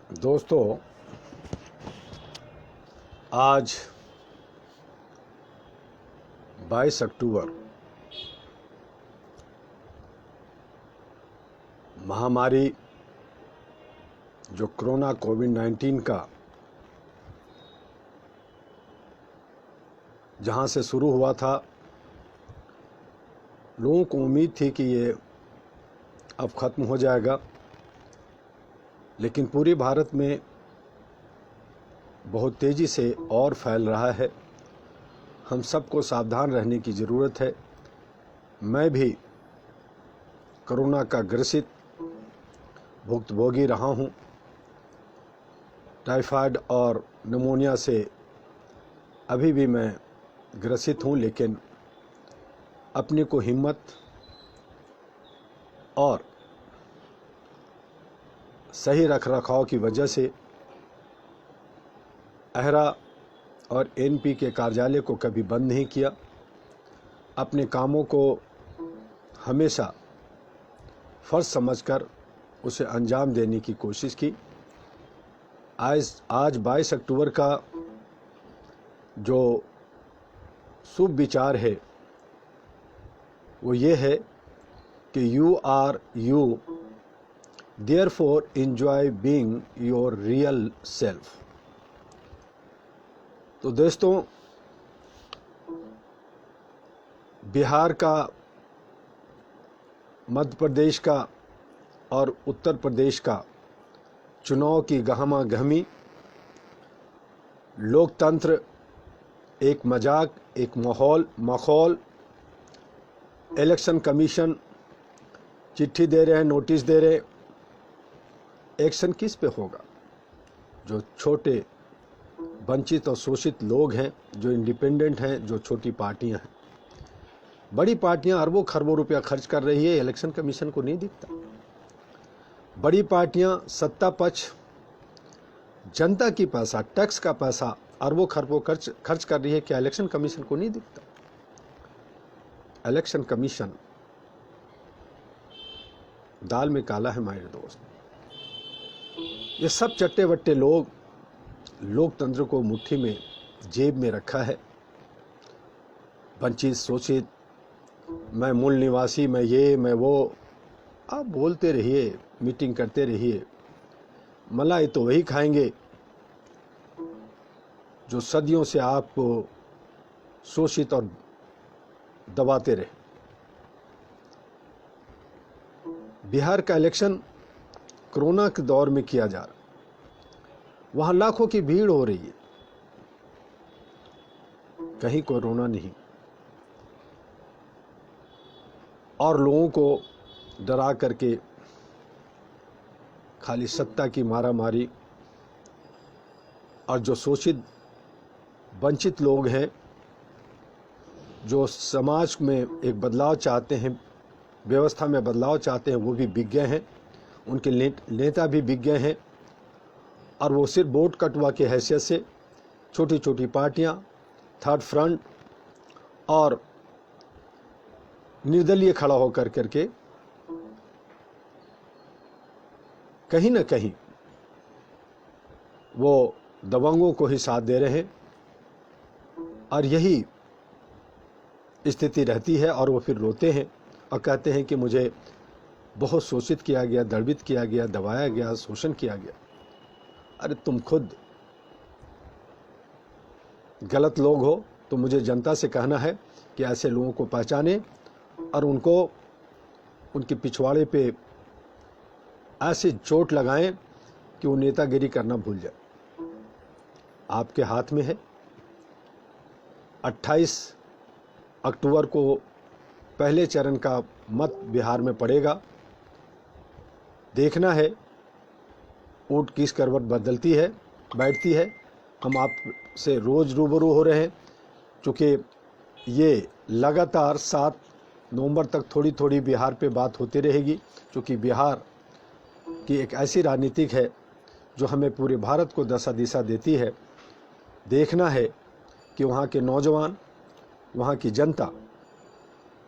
दोस्तों, आज 22 अक्टूबर महामारी जो कोरोना कोविड-19 का जहां से शुरू हुआ था, लोगों को उम्मीद थी कि ये अब ख़त्म हो जाएगा, लेकिन पूरे भारत में बहुत तेज़ी से और फैल रहा है। हम सबको सावधान रहने की ज़रूरत है। मैं भी कोरोना का ग्रसित भुक्तभोगी रहा हूँ। टाइफाइड और निमोनिया से अभी भी मैं ग्रसित हूँ, लेकिन अपने को हिम्मत और सही रखरखाव की वजह से अहरा और एनपी के कार्यालय को कभी बंद नहीं किया। अपने कामों को हमेशा फर्ज समझकर उसे अंजाम देने की कोशिश की। आज 22 अक्टूबर का जो शुभ विचार है वो ये है कि you are you, therefore enjoy being your real self। तो दोस्तों, बिहार का, मध्य प्रदेश का और उत्तर प्रदेश का चुनाव की गहमा गहमी, लोकतंत्र एक मजाक, एक माहौल, इलेक्शन कमीशन चिट्ठी दे रहे हैं, नोटिस दे रहे हैं। एक्शन किस पे होगा? जो छोटे वंचित और शोषित लोग हैं, जो इंडिपेंडेंट हैं, जो छोटी पार्टियां हैं। बड़ी पार्टियां अरबों खरबों रुपया खर्च कर रही है, इलेक्शन कमीशन को नहीं दिखता। बड़ी पार्टियां सत्ता पक्ष जनता की पैसा, टैक्स का पैसा अरबों खरबों खर्च कर रही है, क्या इलेक्शन कमीशन को नहीं दिखता? इलेक्शन कमीशन दाल में काला है मेरे दोस्त। ये सब चट्टे वट्टे लोग लोकतंत्र को मुट्ठी में, जेब में रखा है। वंचित, शोषित, मैं मूल निवासी, मैं ये, मैं वो, आप बोलते रहिए, मीटिंग करते रहिए। मलाई तो वही खाएंगे जो सदियों से आपको शोषित और दबाते रहे। बिहार का इलेक्शन कोरोना के दौर में किया जा रहा, वहां लाखों की भीड़ हो रही है, कहीं कोरोना नहीं, और लोगों को डरा करके खाली सत्ता की मारामारी। और जो शोषित वंचित लोग हैं, जो समाज में एक बदलाव चाहते हैं, व्यवस्था में बदलाव चाहते हैं, वो भी बिक गए हैं। उनके नेता भी बिक गए हैं, और वो सिर्फ वोट कटवा के हैसियत से छोटी छोटी पार्टियां, थर्ड फ्रंट और निर्दलीय खड़ा होकर करके कहीं ना कहीं वो दबंगों को ही साथ दे रहे हैं। और यही स्थिति रहती है, और वो फिर रोते हैं और कहते हैं कि मुझे बहुत शोषित किया गया, दंडित किया गया, दबाया गया, शोषण किया गया। अरे तुम खुद गलत लोग हो, तो मुझे जनता से कहना है कि ऐसे लोगों को पहचाने और उनको उनके पिछवाड़े पे ऐसे चोट लगाएं कि वो नेतागिरी करना भूल जाए। आपके हाथ में है। 28 अक्टूबर को पहले चरण का मत बिहार में पड़ेगा। देखना है ऊँट किस करवट बदलती है, बैठती है। हम आपसे रोज़ रूबरू हो रहे हैं, चूँकि ये लगातार 7 नवंबर तक थोड़ी थोड़ी बिहार पे बात होती रहेगी, क्योंकि बिहार की एक ऐसी राजनीतिक है जो हमें पूरे भारत को दशा दिशा देती है। देखना है कि वहाँ के नौजवान, वहाँ की जनता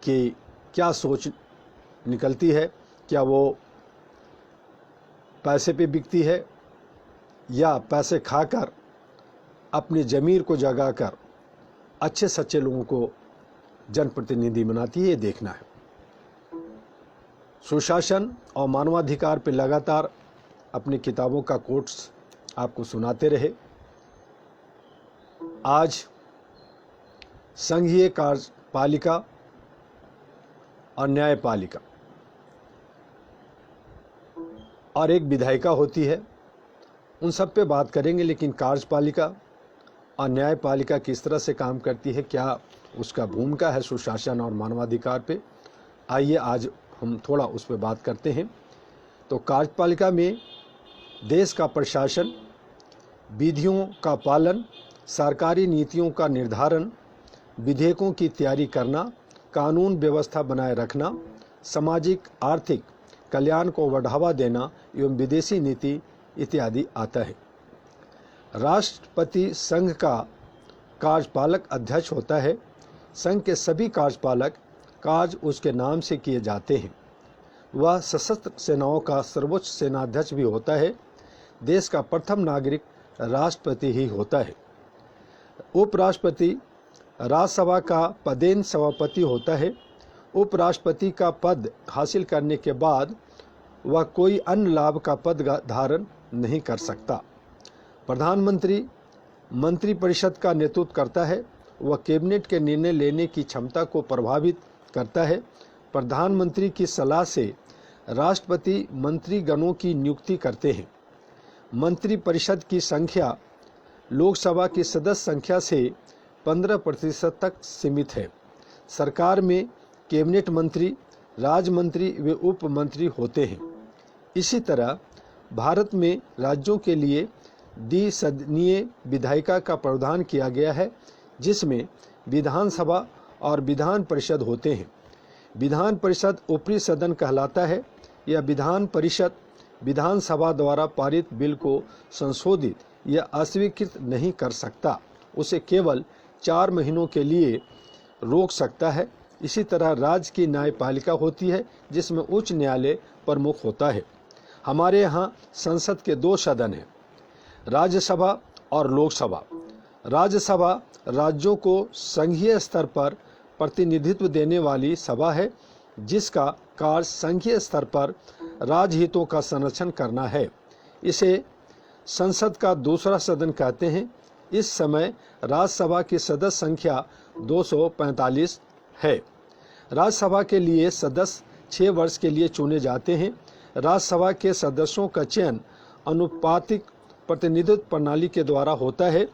की क्या सोच निकलती है। क्या वो पैसे पे बिकती है या पैसे खाकर अपनी ज़मीर को जगाकर अच्छे सच्चे लोगों को जनप्रतिनिधि बनाती है, ये देखना है। सुशासन और मानवाधिकार पर लगातार अपनी किताबों का कोट्स आपको सुनाते रहे। आज संघीय कार्यपालिका और न्यायपालिका और एक विधायिका होती है, उन सब पे बात करेंगे, लेकिन कार्यपालिका और न्यायपालिका किस तरह से काम करती है, क्या उसका भूमिका है सुशासन और मानवाधिकार पे, आइए आज हम थोड़ा उस पर बात करते हैं। तो कार्यपालिका में देश का प्रशासन, विधियों का पालन, सरकारी नीतियों का निर्धारण, विधेयकों की तैयारी करना, कानून व्यवस्था बनाए रखना, सामाजिक आर्थिक कल्याण को बढ़ावा देना एवं विदेशी नीति इत्यादि आता है। राष्ट्रपति संघ का कार्यपालक अध्यक्ष होता है। संघ के सभी कार्यपालक कार्य उसके नाम से किए जाते हैं। वह सशस्त्र सेनाओं का सर्वोच्च सेनाध्यक्ष भी होता है। देश का प्रथम नागरिक राष्ट्रपति ही होता है। उपराष्ट्रपति राज्यसभा का पदेन सभापति होता है। उपराष्ट्रपति का पद हासिल करने के बाद वह कोई अन्य लाभ का पद धारण नहीं कर सकता। प्रधानमंत्री मंत्रिपरिषद का नेतृत्व करता है। वह कैबिनेट के निर्णय लेने की क्षमता को प्रभावित करता है। प्रधानमंत्री की सलाह से राष्ट्रपति मंत्रीगणों की नियुक्ति करते हैं। मंत्रिपरिषद की संख्या लोकसभा की सदस्य संख्या से 15% तक सीमित है। सरकार में कैबिनेट मंत्री, राज्य मंत्री व उप मंत्री होते हैं। इसी तरह भारत में राज्यों के लिए द्विसदनीय विधायिका का प्रावधान किया गया है, जिसमें विधानसभा और विधान परिषद होते हैं। विधान परिषद ऊपरी सदन कहलाता है। यह विधान परिषद विधानसभा द्वारा पारित बिल को संशोधित या अस्वीकृत नहीं कर सकता, उसे केवल 4 महीनों के लिए रोक सकता है। इसी तरह राज्य की न्यायपालिका होती है, जिसमें उच्च न्यायालय प्रमुख होता है। हमारे यहाँ संसद के 2 सदन हैं, राज्यसभा और लोकसभा। राज्यसभा राज्यों को संघीय स्तर पर प्रतिनिधित्व देने वाली सभा है, जिसका कार्य संघीय स्तर पर राजहितों का संरक्षण करना है। इसे संसद का दूसरा सदन कहते हैं। इस समय राज्यसभा की सदस्य संख्या 245 है। राज्यसभा के लिए सदस्य 6 वर्ष के लिए चुने जाते हैं। राज्यसभा के सदस्यों का चयन अनुपातिक प्रतिनिधित्व प्रणाली के द्वारा होता है।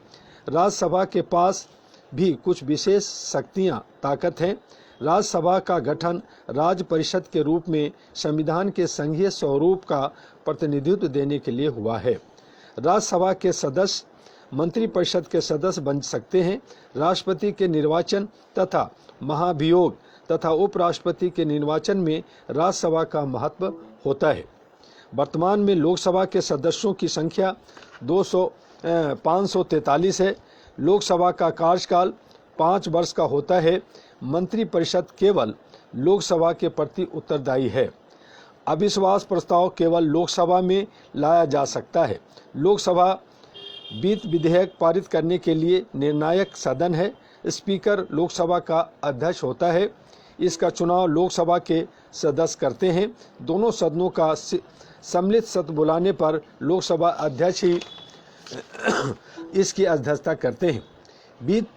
राज्यसभा के पास भी कुछ विशेष शक्तियां, ताकत हैं। राज्यसभा का गठन राज्य परिषद के रूप में संविधान के संघीय स्वरूप का प्रतिनिधित्व देने के लिए हुआ है। राज्यसभा के सदस्य मंत्रिपरिषद के सदस्य बन सकते हैं। राष्ट्रपति के निर्वाचन तथा महाभियोग तथा उपराष्ट्रपति के निर्वाचन में राज्यसभा का महत्व होता है। वर्तमान में लोकसभा के सदस्यों की संख्या 543 है। लोकसभा का कार्यकाल 5 वर्ष का होता है। मंत्रिपरिषद केवल लोकसभा के प्रति उत्तरदायी है। अविश्वास प्रस्ताव केवल लोकसभा में लाया जा सकता है। लोकसभा वित्त विधेयक पारित करने के लिए निर्णायक सदन है। स्पीकर लोकसभा का अध्यक्ष होता है। इसका चुनाव लोकसभा के सदस्य करते हैं। दोनों सदनों का सम्मिलित सत्र बुलाने पर लोकसभा अध्यक्ष ही इसकी अध्यक्षता करते हैं। वित्त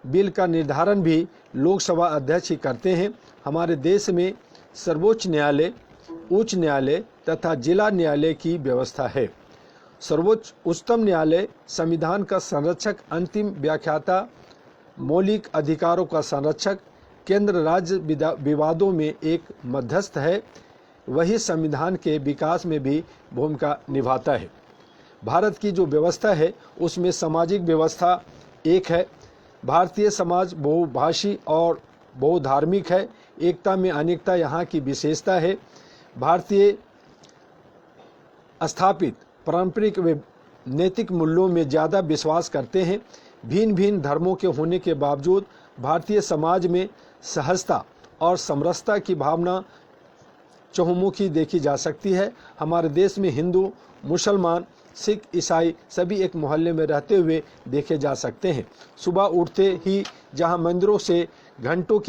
बिल का निर्धारण भी लोकसभा अध्यक्ष ही करते हैं। हमारे देश में सर्वोच्च न्यायालय, उच्च न्यायालय तथा जिला न्यायालय की व्यवस्था है। सर्वोच्च उच्चतम न्यायालय संविधान का संरक्षक, अंतिम व्याख्याता, मौलिक अधिकारों का संरक्षक, केंद्र राज्य विवादों में एक मध्यस्थ है। वही संविधान के विकास में भी भूमिका निभाता है। भारत की जो व्यवस्था है उसमें सामाजिक व्यवस्था एक है। भारतीय समाज बहुभाषी और बहुधार्मिक है। एकता में अनेकता यहाँ की विशेषता है। भारतीय स्थापित पारंपरिक व नैतिक मूल्यों में ज़्यादा विश्वास करते हैं। भिन्न भिन्न धर्मों के होने के बावजूद भारतीय समाज में सहजता और समरसता की भावना चहुमुखी देखी जा सकती है। हमारे देश में हिंदू, मुसलमान सिख, ईसाई सभी एक मोहल्ले में रहते हुए देखे जा सकते हैं। सुबह उठते ही जहां मंदिरों से घंटों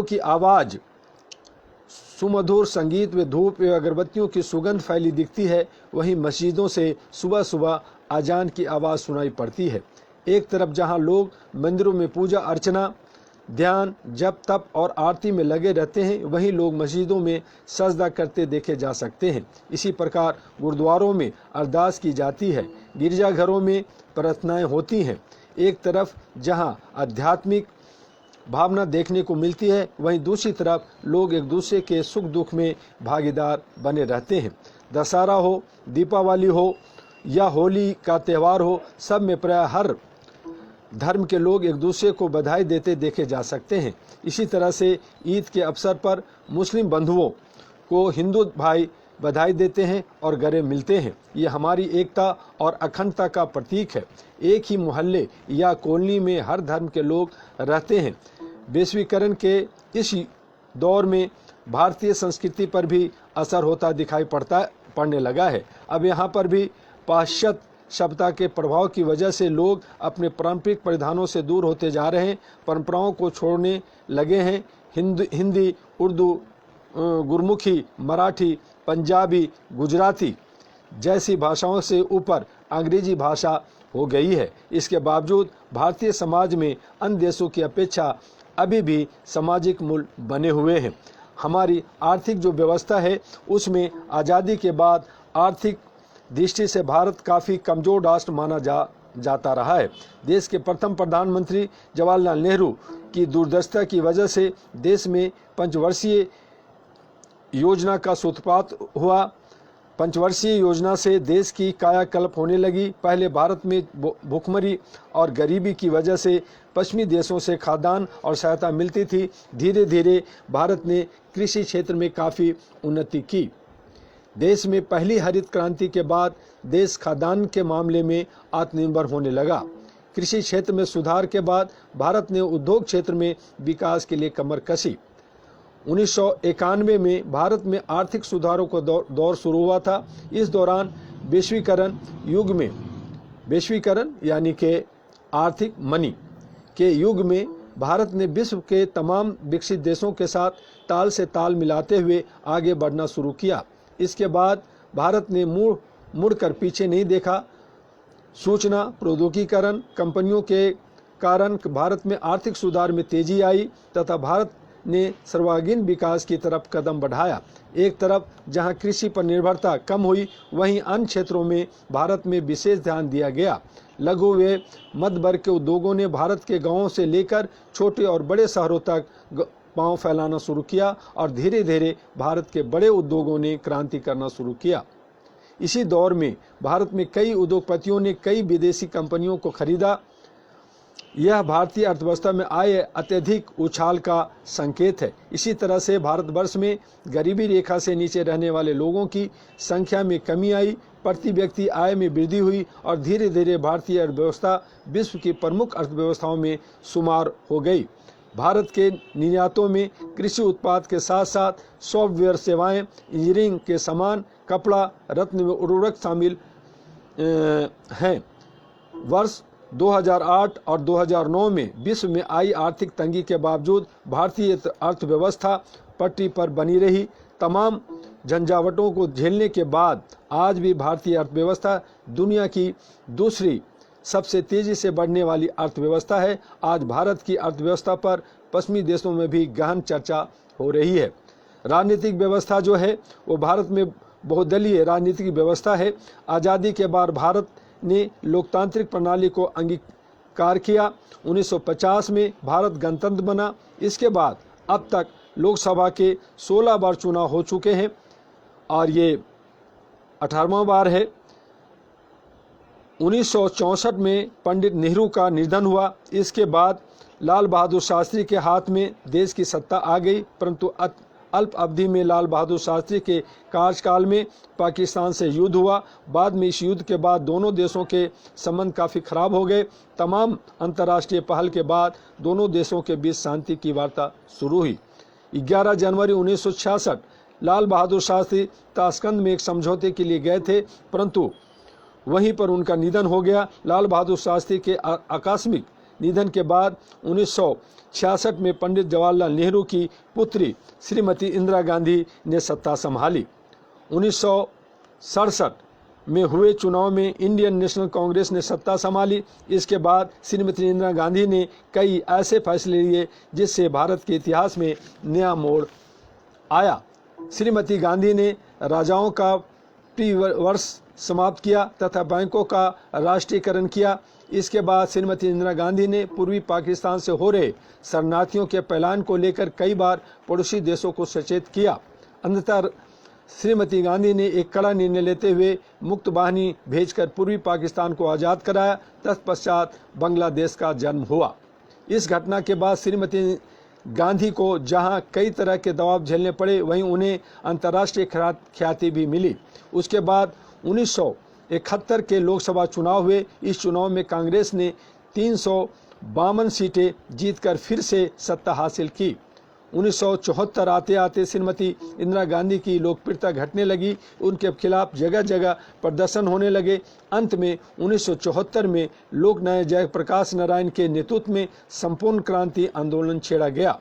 की आवाज़, सुमधुर संगीत व धूप व अगरबत्तियों की सुगंध फैली दिखती है, वहीं मस्जिदों से सुबह सुबह अजान की आवाज़ सुनाई पड़ती है। एक तरफ जहां लोग मंदिरों में पूजा अर्चना, ध्यान, जप, तप और आरती में लगे रहते हैं, वहीं लोग मस्जिदों में सजदा करते देखे जा सकते हैं। इसी प्रकार गुरुद्वारों में अरदास की जाती है, गिरजाघरों में प्रार्थनाएं होती हैं। एक तरफ जहां आध्यात्मिक भावना देखने को मिलती है, वहीं दूसरी तरफ लोग एक दूसरे के सुख दुख में भागीदार बने रहते हैं। दशहरा हो, दीपावली हो या होली का त्यौहार हो, सब में प्राय हर धर्म के लोग एक दूसरे को बधाई देते देखे जा सकते हैं। इसी तरह से ईद के अवसर पर मुस्लिम बंधुओं को हिंदू भाई बधाई देते हैं और गले मिलते हैं। ये हमारी एकता और अखंडता का प्रतीक है। एक ही मोहल्ले या कॉलोनी में हर धर्म के लोग रहते हैं। वैश्वीकरण के इस दौर में भारतीय संस्कृति पर भी असर होता दिखाई पड़ने लगा है। अब यहाँ पर भी पाश्चात्य सभ्यता के प्रभाव की वजह से लोग अपने पारंपरिक परिधानों से दूर होते जा रहे हैं, परंपराओं को छोड़ने लगे हैं। हिंदी, उर्दू, गुरमुखी, मराठी, पंजाबी, गुजराती जैसी भाषाओं से ऊपर अंग्रेजी भाषा हो गई है। इसके बावजूद भारतीय समाज में अन्य देशों की अपेक्षा अभी भी सामाजिक मूल्य बने हुए हैं। हमारी आर्थिक जो व्यवस्था है, उसमें आज़ादी के बाद आर्थिक दृष्टि से भारत काफ़ी कमज़ोर राष्ट्र माना जाता रहा है। देश के प्रथम प्रधानमंत्री जवाहरलाल नेहरू की दूरदर्शिता की वजह से देश में पंचवर्षीय योजना का सूत्रपात हुआ। पंचवर्षीय योजना से देश की कायाकल्प होने लगी। पहले भारत में भूखमरी और गरीबी की वजह से पश्चिमी देशों से खाद्यान्न और सहायता मिलती थी। धीरे धीरे भारत ने कृषि क्षेत्र में काफ़ी उन्नति की। देश में पहली हरित क्रांति के बाद देश खाद्यान्न के मामले में आत्मनिर्भर होने लगा। कृषि क्षेत्र में सुधार के बाद भारत ने उद्योग क्षेत्र में विकास के लिए कमर कसी। 1991 में भारत में आर्थिक सुधारों का दौर शुरू हुआ था। इस दौरान वैश्वीकरण यानी कि आर्थिक मनी के युग में भारत ने विश्व के तमाम विकसित देशों के साथ ताल से ताल मिलाते हुए आगे बढ़ना शुरू किया। इसके बाद भारत ने मुड़कर पीछे नहीं देखा। सूचना प्रौद्योगिकीकरण कंपनियों के कारण भारत में आर्थिक सुधार में तेजी आई तथा भारत ने सर्वांगीण विकास की तरफ कदम बढ़ाया। एक तरफ जहां कृषि पर निर्भरता कम हुई, वहीं अन्य क्षेत्रों में भारत में विशेष ध्यान दिया गया। लघु व मध्य वर्ग के उद्योगों ने भारत के गांवों से लेकर छोटे और बड़े शहरों तक पांव फैलाना शुरू किया और धीरे धीरे भारत के बड़े उद्योगों ने क्रांति करना शुरू किया। इसी दौर में भारत में कई उद्योगपतियों ने कई विदेशी कंपनियों को खरीदा। यह भारतीय अर्थव्यवस्था में आए अत्यधिक उछाल का संकेत है। इसी तरह से भारतवर्ष में गरीबी रेखा से नीचे रहने वाले लोगों की संख्या में कमी आई, प्रति व्यक्ति आय में वृद्धि हुई और धीरे धीरे भारतीय अर्थव्यवस्था विश्व की प्रमुख अर्थव्यवस्थाओं में शुमार हो गई। भारत के निर्यातों में कृषि उत्पाद के साथ साथ सॉफ्टवेयर सेवाएं, इंजीनियरिंग के सामान, कपड़ा, रत्न व उर्वरक शामिल हैं। वर्ष 2008 और 2009 में विश्व में आई आर्थिक तंगी के बावजूद भारतीय अर्थव्यवस्था पटरी पर बनी रही। तमाम झंझावटों को झेलने के बाद आज भी भारतीय अर्थव्यवस्था दुनिया की दूसरी सबसे तेजी से बढ़ने वाली अर्थव्यवस्था है। आज भारत की अर्थव्यवस्था पर पश्चिमी देशों में भी गहन चर्चा हो रही है। राजनीतिक व्यवस्था जो है वो भारत में बहुदलीय राजनीतिक व्यवस्था है। आज़ादी के बाद भारत ने लोकतांत्रिक प्रणाली को अंगीकार किया। 1950 में भारत गणतंत्र बना। इसके बाद अब तक लोकसभा के 16 बार चुनाव हो चुके हैं और ये 18वां बार है। 1964 में पंडित नेहरू का निधन हुआ। इसके बाद लाल बहादुर शास्त्री के हाथ में देश की सत्ता आ गई, परंतु अल्प अवधि में लाल बहादुर शास्त्री के कार्यकाल में पाकिस्तान से युद्ध हुआ। बाद में इस युद्ध के बाद दोनों देशों के संबंध काफ़ी खराब हो गए। तमाम अंतर्राष्ट्रीय पहल के बाद दोनों देशों के बीच शांति की वार्ता शुरू हुई। 11 जनवरी 1966 लाल बहादुर शास्त्री ताशकंद में एक समझौते के लिए गए थे, परंतु वहीं पर उनका निधन हो गया। लाल बहादुर शास्त्री के आकस्मिक निधन के बाद 1966 में पंडित जवाहरलाल नेहरू की पुत्री श्रीमती इंदिरा गांधी ने सत्ता संभाली। 1967 में हुए चुनाव में इंडियन नेशनल कांग्रेस ने सत्ता संभाली। इसके बाद श्रीमती इंदिरा गांधी ने कई ऐसे फैसले लिए जिससे भारत के इतिहास में नया मोड़ आया। श्रीमती गांधी ने राजाओं का प्रीवर्स समाप्त किया तथा बैंकों का राष्ट्रीयकरण किया। इसके बाद श्रीमती इंदिरा गांधी ने पूर्वी पाकिस्तान से हो रहे शरणार्थियों के पलायन को लेकर कई बार पड़ोसी देशों को सचेत किया। अंततः श्रीमती गांधी ने एक कड़ा निर्णय लेते हुए मुक्त वाहिनी भेजकर पूर्वी पाकिस्तान को आज़ाद कराया। तत्पश्चात बांग्लादेश का जन्म हुआ। इस घटना के बाद श्रीमती गांधी को जहां कई तरह के दबाव झेलने पड़े, वहीं उन्हें अंतर्राष्ट्रीय ख्याति भी मिली। उसके बाद 1971 के लोकसभा चुनाव हुए। इस चुनाव में कांग्रेस ने 352 सीटें जीतकर फिर से सत्ता हासिल की। 1974 आते आते श्रीमती इंदिरा गांधी की लोकप्रियता घटने लगी। उनके खिलाफ जगह जगह प्रदर्शन होने लगे। अंत में 1974 में लोकनायक जयप्रकाश नारायण के नेतृत्व में संपूर्ण क्रांति आंदोलन छेड़ा गया,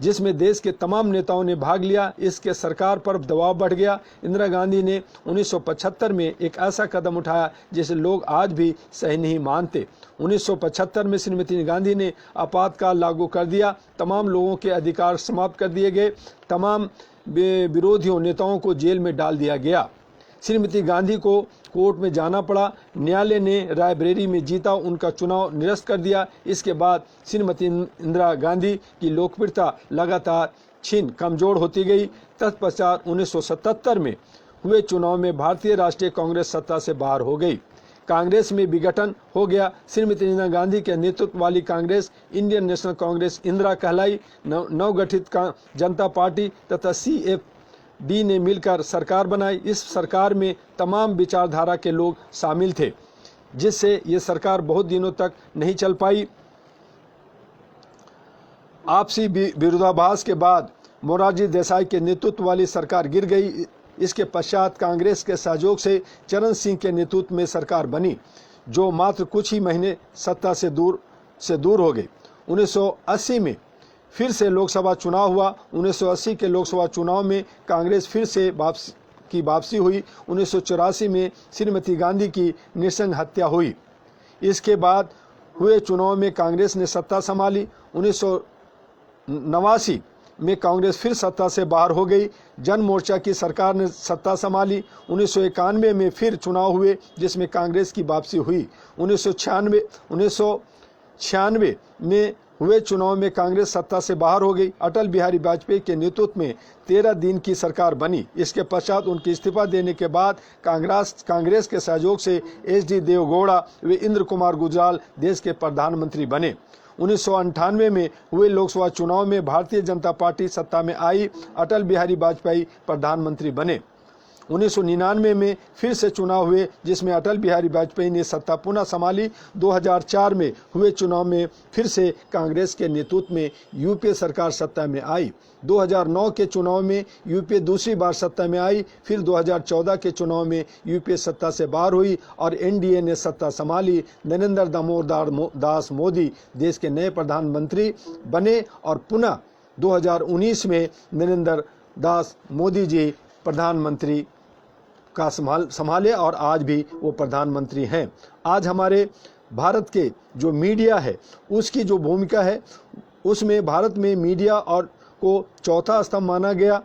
जिसमें देश के तमाम नेताओं ने भाग लिया। इसके सरकार पर दबाव बढ़ गया। इंदिरा गांधी ने 1975 में एक ऐसा कदम उठाया जिसे लोग आज भी सही नहीं मानते। 1975 में श्रीमती गांधी ने आपातकाल लागू कर दिया। तमाम लोगों के अधिकार समाप्त कर दिए गए। तमाम विरोधियों नेताओं को जेल में डाल दिया गया। श्रीमती गांधी को कोर्ट में जाना पड़ा। न्यायालय ने रायबरेली में जीता, उनका चुनाव निरस्त कर दिया। इसके बाद श्रीमती इंदिरा गांधी की लोकप्रियता लगातार कमजोर होती गई। तत्पश्चात 1977 में हुए चुनाव में भारतीय राष्ट्रीय कांग्रेस सत्ता से बाहर हो गई। कांग्रेस में विघटन हो गया। श्रीमती इंदिरा गांधी के नेतृत्व वाली कांग्रेस इंडियन नेशनल कांग्रेस इंदिरा कहलाई। नवगठित जनता पार्टी तथा CFD ने मिलकर सरकार बनाई। इस सरकार में तमाम विचारधारा के लोग शामिल थे, जिससे ये सरकार बहुत दिनों तक नहीं चल पाई। आपसी विरोधाभास के बाद मोरारजी देसाई के नेतृत्व वाली सरकार गिर गई। इसके पश्चात कांग्रेस के सहयोग से चरण सिंह के नेतृत्व में सरकार बनी, जो मात्र कुछ ही महीने सत्ता से दूर हो गई। 1980 में फिर से लोकसभा चुनाव हुआ। 1980 के लोकसभा चुनाव में कांग्रेस फिर से वापसी हुई। 1984 में श्रीमती गांधी की नृशंस हत्या हुई। इसके बाद हुए चुनाव में कांग्रेस ने सत्ता संभाली। 1989 में कांग्रेस फिर सत्ता से बाहर हो गई। जन मोर्चा की सरकार ने सत्ता संभाली। 1991 में फिर चुनाव हुए, जिसमें कांग्रेस की वापसी हुई। 1996 में हुए चुनाव में कांग्रेस सत्ता से बाहर हो गई। अटल बिहारी वाजपेयी के नेतृत्व में 13 दिन की सरकार बनी। इसके पश्चात उनके इस्तीफा देने के बाद कांग्रेस के सहयोग से HD देवेगौड़ा व इंद्र कुमार गुजराल देश के प्रधानमंत्री बने। 1998 में हुए लोकसभा चुनाव में भारतीय जनता पार्टी सत्ता में आई। अटल बिहारी वाजपेयी प्रधानमंत्री बने। 1999 में फिर से चुनाव हुए, जिसमें अटल बिहारी वाजपेयी ने सत्ता पुनः संभाली। 2004 में हुए चुनाव में फिर से कांग्रेस के नेतृत्व में UPA सरकार सत्ता में आई। 2009 के चुनाव में UPA दूसरी बार सत्ता में आई। फिर 2014 के चुनाव में UPA सत्ता से बाहर हुई और NDA ने सत्ता संभाली। नरेंद्र दामोदर दास मोदी देश के नए प्रधानमंत्री बने और पुनः 2019 में नरेंद्र दास मोदी जी प्रधानमंत्री का संभाले और आज भी वो प्रधानमंत्री हैं। आज हमारे भारत के जो मीडिया है उसकी जो भूमिका है, उसमें भारत में मीडिया और को चौथा स्तंभ माना गया।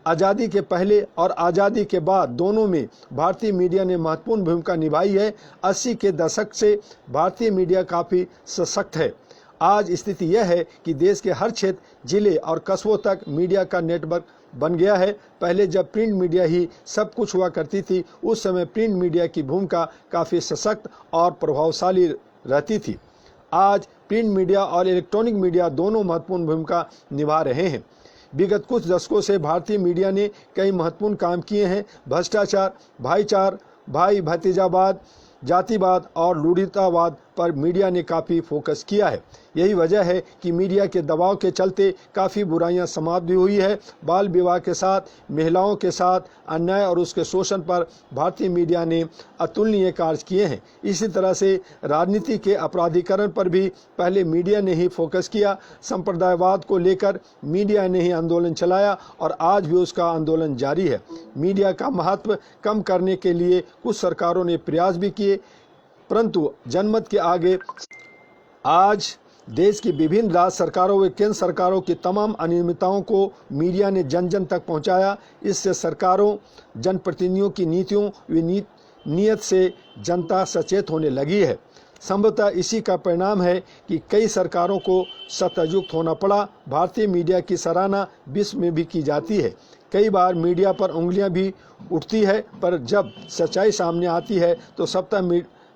आज़ादी के पहले और आज़ादी के बाद दोनों में भारतीय मीडिया ने महत्वपूर्ण भूमिका निभाई है। 80 के दशक से भारतीय मीडिया काफ़ी सशक्त है। आज स्थिति यह है कि देश के हर क्षेत्र, जिले और कस्बों तक मीडिया का नेटवर्क बन गया है। पहले जब प्रिंट मीडिया ही सब कुछ हुआ करती थी, उस समय प्रिंट मीडिया की भूमिका काफ़ी सशक्त और प्रभावशाली रहती थी। आज प्रिंट मीडिया और इलेक्ट्रॉनिक मीडिया दोनों महत्वपूर्ण भूमिका निभा रहे हैं। विगत कुछ दशकों से भारतीय मीडिया ने कई महत्वपूर्ण काम किए हैं। भ्रष्टाचार, भाई भतीजावाद, जातिवाद और रूढ़ितावाद पर मीडिया ने काफ़ी फोकस किया है। यही वजह है कि मीडिया के दबाव के चलते काफ़ी बुराइयां समाप्त भी हुई है। बाल विवाह के साथ, महिलाओं के साथ अन्याय और उसके शोषण पर भारतीय मीडिया ने अतुलनीय कार्य किए हैं। इसी तरह से राजनीति के अपराधीकरण पर भी पहले मीडिया ने ही फोकस किया। संप्रदायवाद को लेकर मीडिया ने ही आंदोलन चलाया और आज भी उसका आंदोलन जारी है। मीडिया का महत्व कम करने के लिए कुछ सरकारों ने प्रयास भी किए, परंतु जनमत के आगे आज देश की विभिन्न राज्य सरकारों व केंद्र सरकारों की तमाम अनियमितताओं को मीडिया ने जन जन तक पहुंचाया। इससे सरकारों, जनप्रतिनिधियों की नीतियों व नीयत से जनता सचेत होने लगी है। संभवतः इसी का परिणाम है कि कई सरकारों को सत्तायुक्त होना पड़ा। भारतीय मीडिया की सराहना विश्व में भी की जाती है। कई बार मीडिया पर उंगलियां भी उठती है, पर जब सच्चाई सामने आती है तो सप्ताह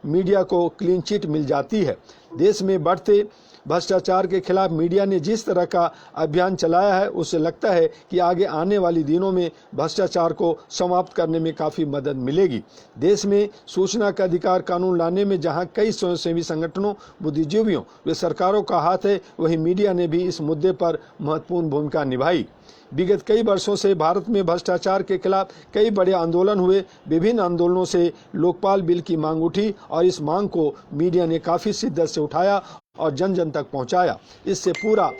मीडिया को क्लीन चिट मिल जाती है। देश में बढ़ते भ्रष्टाचार के खिलाफ मीडिया ने जिस तरह का अभियान चलाया है, उससे लगता है कि आगे आने वाले दिनों में भ्रष्टाचार को समाप्त करने में काफ़ी मदद मिलेगी। देश में सूचना का अधिकार कानून लाने में जहां कई स्वयंसेवी संगठनों, बुद्धिजीवियों व सरकारों का हाथ है, वहीं मीडिया ने भी इस मुद्दे पर महत्वपूर्ण भूमिका निभाई। विगत कई वर्षों से भारत में भ्रष्टाचार के खिलाफ कई बड़े आंदोलन हुए। विभिन्न आंदोलनों से लोकपाल बिल की मांग उठी और इस मांग को मीडिया ने काफ़ी शिद्दत से उठाया और जन जन तक पहुंचाया। इससे पूरा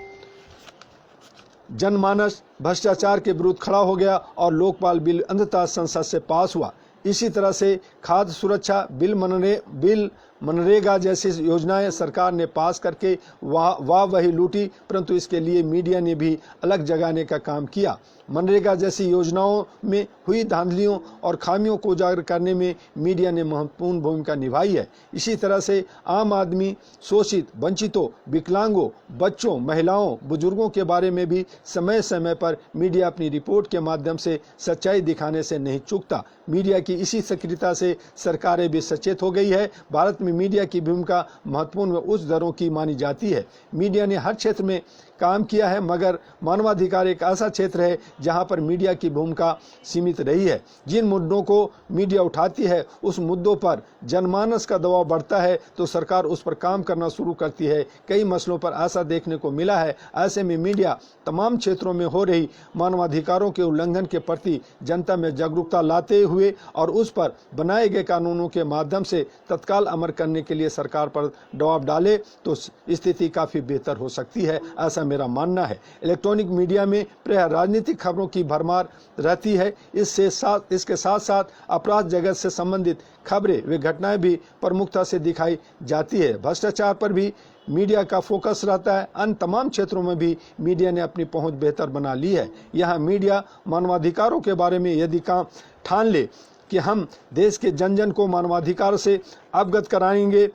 जनमानस भ्रष्टाचार के विरुद्ध खड़ा हो गया और लोकपाल बिल अंततः संसद से पास हुआ। इसी तरह से खाद्य सुरक्षा बिल, मनरेगा जैसी योजनाएं सरकार ने पास करके वाह वही लूटी, परंतु इसके लिए मीडिया ने भी अलग जगाने का काम किया। मनरेगा जैसी योजनाओं में हुई धांधलियों और खामियों को उजागर करने में मीडिया ने महत्वपूर्ण भूमिका निभाई है। इसी तरह से आम आदमी, शोषित, वंचितों, विकलांगों, बच्चों, महिलाओं, बुजुर्गों के बारे में भी समय समय पर मीडिया अपनी रिपोर्ट के माध्यम से सच्चाई दिखाने से नहीं चूकता। मीडिया की इसी सक्रियता से सरकारें भी सचेत हो गई है। भारत में मीडिया की भूमिका महत्वपूर्ण व उच्च दरों की मानी जाती है। मीडिया ने हर क्षेत्र में काम किया है, मगर मानवाधिकार एक ऐसा क्षेत्र है जहां पर मीडिया की भूमिका सीमित रही है। जिन मुद्दों को मीडिया उठाती है, उस मुद्दों पर जनमानस का दबाव बढ़ता है तो सरकार उस पर काम करना शुरू करती है। कई मसलों पर ऐसा देखने को मिला है। ऐसे में मीडिया तमाम क्षेत्रों में हो रही मानवाधिकारों के उल्लंघन के प्रति जनता में जागरूकता लाते हुए और उस पर बनाए गए कानूनों के माध्यम से तत्काल अमल करने के लिए सरकार पर दबाव डाले तो स्थिति काफ़ी बेहतर हो सकती है, ऐसा मेरा मानना है। इलेक्ट्रॉनिक मीडिया में प्रायः राजनीतिक खबरों की भरमार रहती है। इसके साथ साथ अपराध जगत से संबंधित खबरें व घटनाएं भी प्रमुखता से दिखाई जाती है। भ्रष्टाचार पर भी मीडिया का फोकस रहता है। अन्य तमाम क्षेत्रों में भी मीडिया ने अपनी पहुंच बेहतर बना ली है। यहाँ मीडिया मानवाधिकारों के बारे में यदि काम ठान ले कि हम देश के जन जन को मानवाधिकार से अवगत कराएंगे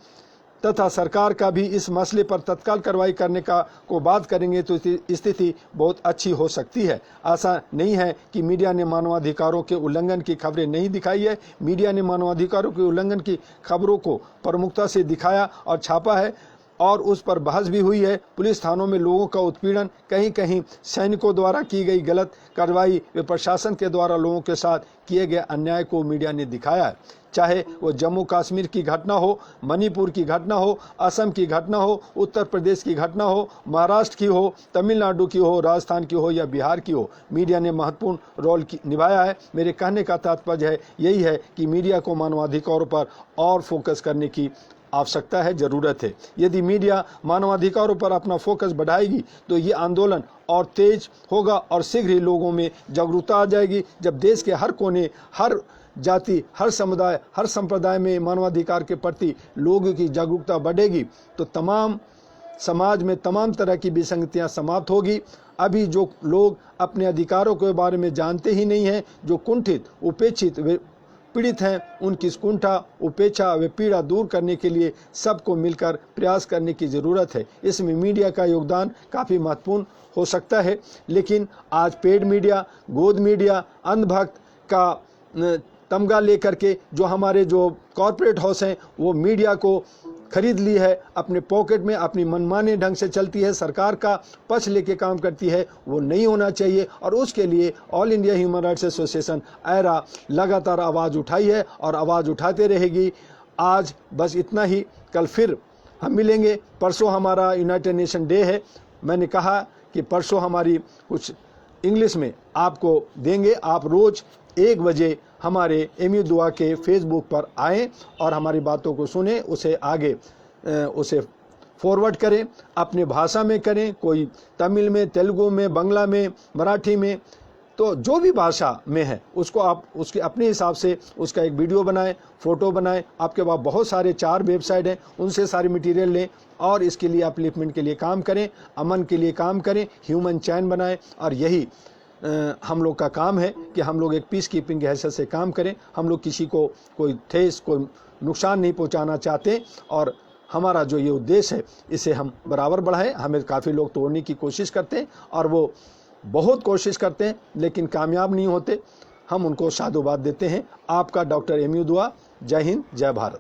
तथा सरकार का भी इस मसले पर तत्काल कार्रवाई करने को बात करेंगे तो स्थिति बहुत अच्छी हो सकती है। ऐसा नहीं है कि मीडिया ने मानवाधिकारों के उल्लंघन की खबरें नहीं दिखाई है। मीडिया ने मानवाधिकारों के उल्लंघन की खबरों को प्रमुखता से दिखाया और छापा है और उस पर बहस भी हुई है। पुलिस थानों में लोगों का उत्पीड़न, कहीं कहीं सैनिकों द्वारा की गई गलत कार्रवाई व प्रशासन के द्वारा लोगों के साथ किए गए अन्याय को मीडिया ने दिखाया है। चाहे वो जम्मू कश्मीर की घटना हो, मणिपुर की घटना हो, असम की घटना हो, उत्तर प्रदेश की घटना हो, महाराष्ट्र की हो, तमिलनाडु की हो, राजस्थान की हो या बिहार की हो, मीडिया ने महत्वपूर्ण रोल निभाया है। मेरे कहने का तात्पर्य है यही है कि मीडिया को मानवाधिकारों पर और फोकस करने की आवश्यकता है, जरूरत है। यदि मीडिया मानवाधिकारों पर अपना फोकस बढ़ाएगी तो ये आंदोलन और तेज होगा और शीघ्र ही लोगों में जागरूकता आ जाएगी। जब देश के हर कोने, हर जाति, हर समुदाय, हर संप्रदाय में मानवाधिकार के प्रति लोगों की जागरूकता बढ़ेगी तो तमाम समाज में तमाम तरह की विसंगतियां समाप्त होगी। अभी जो लोग अपने अधिकारों के बारे में जानते ही नहीं हैं, जो कुंठित, उपेक्षित वे पीड़ित हैं, उनकी कुंठा, उपेक्षा व पीड़ा दूर करने के लिए सबको मिलकर प्रयास करने की ज़रूरत है। इसमें मीडिया का योगदान काफ़ी महत्वपूर्ण हो सकता है। लेकिन आज पेड मीडिया, गोद मीडिया, अंधभक्त का तमगा लेकर के जो हमारे जो कॉरपोरेट हाउस हैं वो मीडिया को खरीद ली है, अपने पॉकेट में अपनी मनमाने ढंग से चलती है, सरकार का पक्ष लेके काम करती है, वो नहीं होना चाहिए। और उसके लिए all India human rights association ऐरा लगातार आवाज़ उठाई है और आवाज़ उठाते रहेगी। आज बस इतना ही, कल फिर हम मिलेंगे। परसों हमारा यूनाइटेड नेशन डे है। मैंने कहा कि परसों हमारी कुछ इंग्लिश में आपको देंगे। आप रोज़ 1 बजे हमारे एमयू दुआ के फेसबुक पर आएँ और हमारी बातों को सुने, उसे आगे उसे फॉरवर्ड करें, अपने भाषा में करें, कोई तमिल में, तेलुगु में, बांग्ला में, मराठी में, तो जो भी भाषा में है उसको आप उसके अपने हिसाब से उसका एक वीडियो बनाएं, फ़ोटो बनाएं। आपके पास बहुत सारे 4 वेबसाइट हैं, उनसे सारी मटेरियल लें और इसके लिए अपलिफ्टमेंट के लिए काम करें, अमन के लिए काम करें, ह्यूमन चैन बनाएं। और यही हम लोग का काम है कि हम लोग एक पीस कीपिंग की हैसियत से काम करें। हम लोग किसी को कोई ठेस, कोई नुकसान नहीं पहुंचाना चाहते और हमारा जो ये उद्देश्य है इसे हम बराबर बढ़ाएं। हमें काफ़ी लोग तोड़ने की कोशिश करते हैं और वो बहुत कोशिश करते हैं लेकिन कामयाब नहीं होते। हम उनको साधुवाद देते हैं। आपका डॉक्टर एमयू दुआ। जय हिंद, जय भारत।